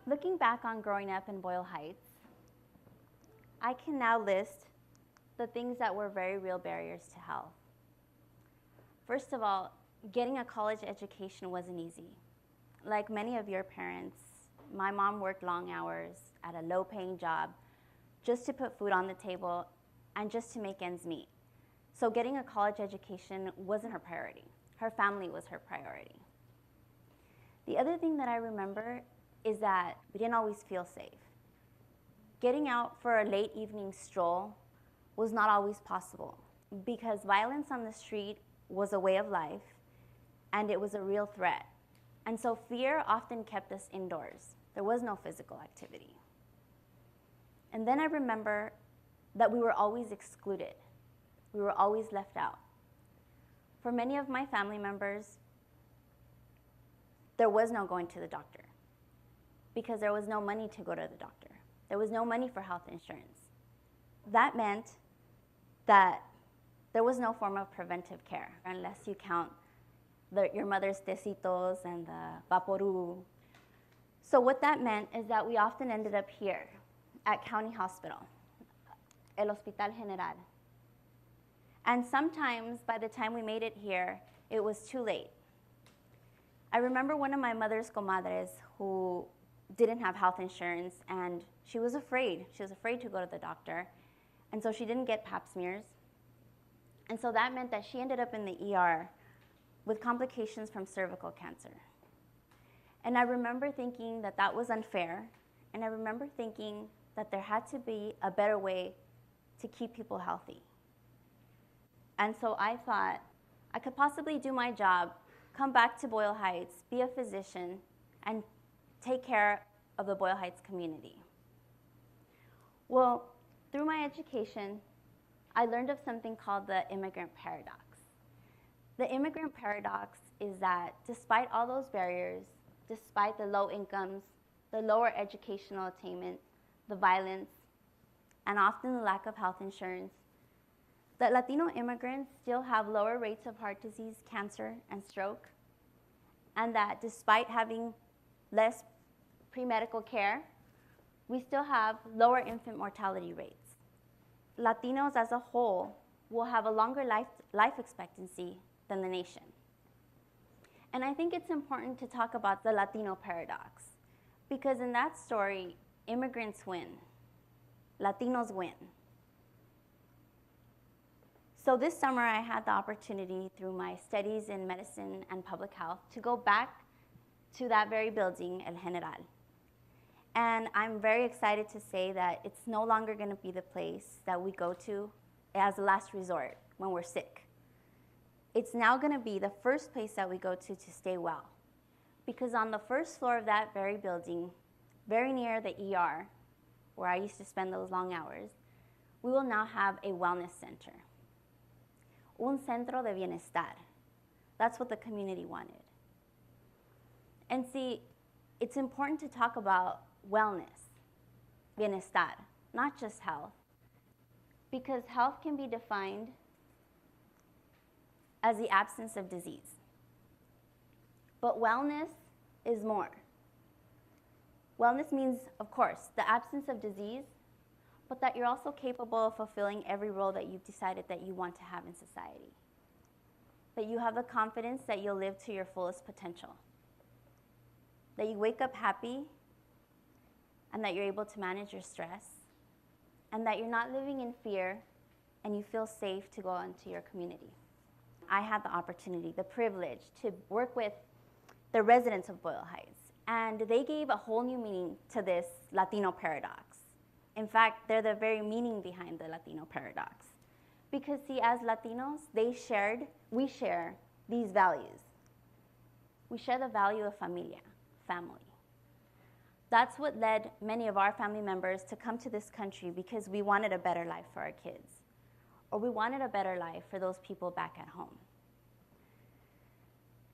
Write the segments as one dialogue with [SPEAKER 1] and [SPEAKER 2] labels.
[SPEAKER 1] Looking back on growing up in Boyle Heights, I can now list the things that were very real barriers to health. First of all, getting a college education wasn't easy. Like many of your parents, my mom worked long hours at a low-paying job just to put food on the table and just to make ends meet. So getting a college education wasn't her priority. Her family was her priority. The other thing that I remember is that we didn't always feel safe. Getting out for a late evening stroll was not always possible because violence on the street was a way of life and it was a real threat. And so fear often kept us indoors. There was no physical activity. And then I remember that we were always excluded. We were always left out. For many of my family members, there was no going to the doctor because there was no money to go to the doctor. There was no money for health insurance. That meant that there was no form of preventive care unless you count your mother's tecitos and the Vaporu. So what that meant is that we often ended up here at County Hospital, El Hospital General. And sometimes by the time we made it here, it was too late. I remember one of my mother's comadres who didn't have health insurance and she was afraid. She was afraid to go to the doctor. And so she didn't get pap smears. And so that meant that she ended up in the ER with complications from cervical cancer. And I remember thinking that that was unfair. And I remember thinking that there had to be a better way to keep people healthy. And so I thought I could possibly do my job, come back to Boyle Heights, be a physician, and take care of the Boyle Heights community. Well, through my education, I learned of something called the immigrant paradox. The immigrant paradox is that despite all those barriers, despite the low incomes, the lower educational attainment, the violence, and often the lack of health insurance, that Latino immigrants still have lower rates of heart disease, cancer, and stroke, and that despite having less pre-medical care, we still have lower infant mortality rates. Latinos as a whole will have a longer life expectancy than the nation. And I think it's important to talk about the Latino paradox, because in that story, immigrants win, Latinos win. So this summer I had the opportunity through my studies in medicine and public health to go back to that very building, El General. And I'm very excited to say that it's no longer going to be the place that we go to as a last resort when we're sick. It's now going to be the first place that we go to stay well. Because on the first floor of that very building, very near the ER, where I used to spend those long hours, we will now have a wellness center. Un centro de bienestar. That's what the community wanted. And see, it's important to talk about wellness, bienestar, not just health, because health can be defined as the absence of disease. But wellness is more. Wellness means, of course, the absence of disease, but that you're also capable of fulfilling every role that you've decided that you want to have in society. That you have the confidence that you'll live to your fullest potential. That you wake up happy, and that you're able to manage your stress, and that you're not living in fear, and you feel safe to go into your community. I had the opportunity, the privilege, to work with the residents of Boyle Heights, and they gave a whole new meaning to this Latino paradox. In fact, they're the very meaning behind the Latino paradox. Because see, as Latinos, we share these values. We share the value of familia, family. That's what led many of our family members to come to this country because we wanted a better life for our kids, or we wanted a better life for those people back at home.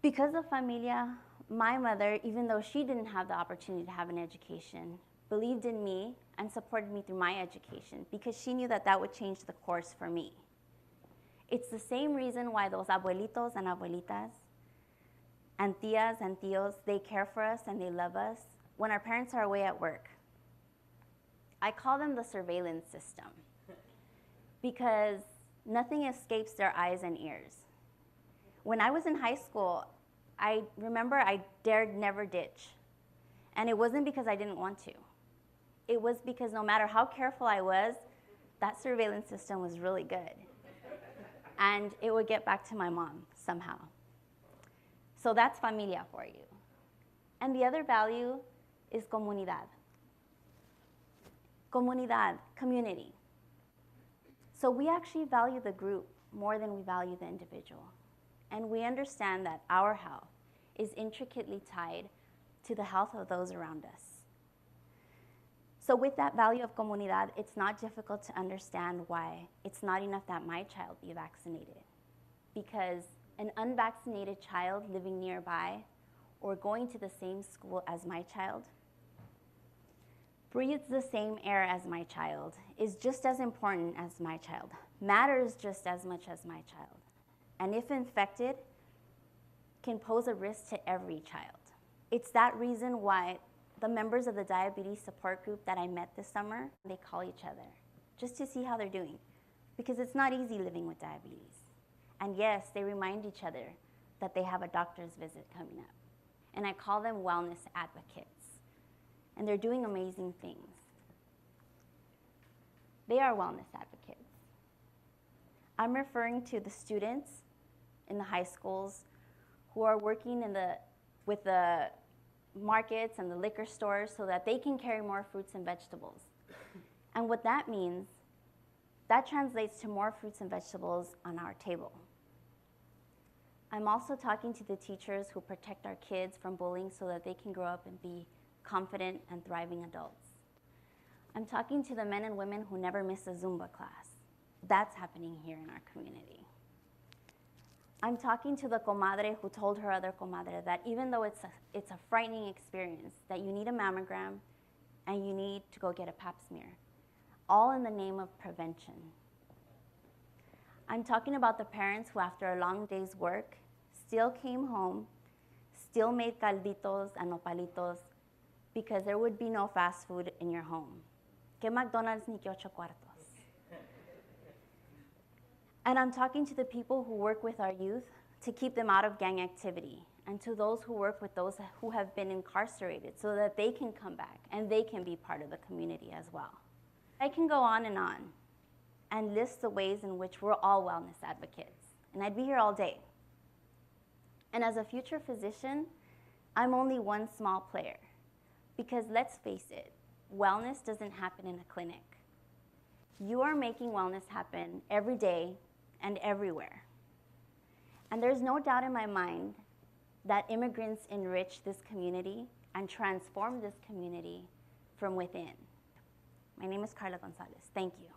[SPEAKER 1] Because of familia, my mother, even though she didn't have the opportunity to have an education, believed in me and supported me through my education because she knew that that would change the course for me. It's the same reason why those abuelitos and abuelitas and tias and tios, they care for us and they love us when our parents are away at work, I call them the surveillance system because nothing escapes their eyes and ears. When I was in high school, I remember I dared never ditch. And it wasn't because I didn't want to. It was because no matter how careful I was, that surveillance system was really good. And it would get back to my mom somehow. So that's familia for you. And the other value is comunidad. Comunidad, community. So we actually value the group more than we value the individual. And we understand that our health is intricately tied to the health of those around us. So with that value of comunidad, it's not difficult to understand why it's not enough that my child be vaccinated. Because an unvaccinated child living nearby or going to the same school as my child breathes the same air as my child, is just as important as my child, matters just as much as my child, and if infected, can pose a risk to every child. It's that reason why the members of the diabetes support group that I met this summer, they call each other just to see how they're doing, because it's not easy living with diabetes. And yes, they remind each other that they have a doctor's visit coming up. And I call them wellness advocates. And they're doing amazing things. They are wellness advocates. I'm referring to the students in the high schools who are working with the markets and the liquor stores so that they can carry more fruits and vegetables. And what that means, that translates to more fruits and vegetables on our table. I'm also talking to the teachers who protect our kids from bullying so that they can grow up and be confident and thriving adults. I'm talking to the men and women who never miss a Zumba class. That's happening here in our community. I'm talking to the comadre who told her other comadre that even though it's a frightening experience, that you need a mammogram and you need to go get a pap smear, all in the name of prevention. I'm talking about the parents who, after a long day's work, still came home, still made calditos and nopalitos, because there would be no fast food in your home. Que McDonald's ni que ocho cuartos. And I'm talking to the people who work with our youth to keep them out of gang activity, and to those who work with those who have been incarcerated so that they can come back and they can be part of the community as well. I can go on and list the ways in which we're all wellness advocates, and I'd be here all day. And as a future physician, I'm only one small player. Because let's face it, wellness doesn't happen in a clinic. You are making wellness happen every day and everywhere. And there's no doubt in my mind that immigrants enrich this community and transform this community from within. My name is Carla Gonzalez. Thank you.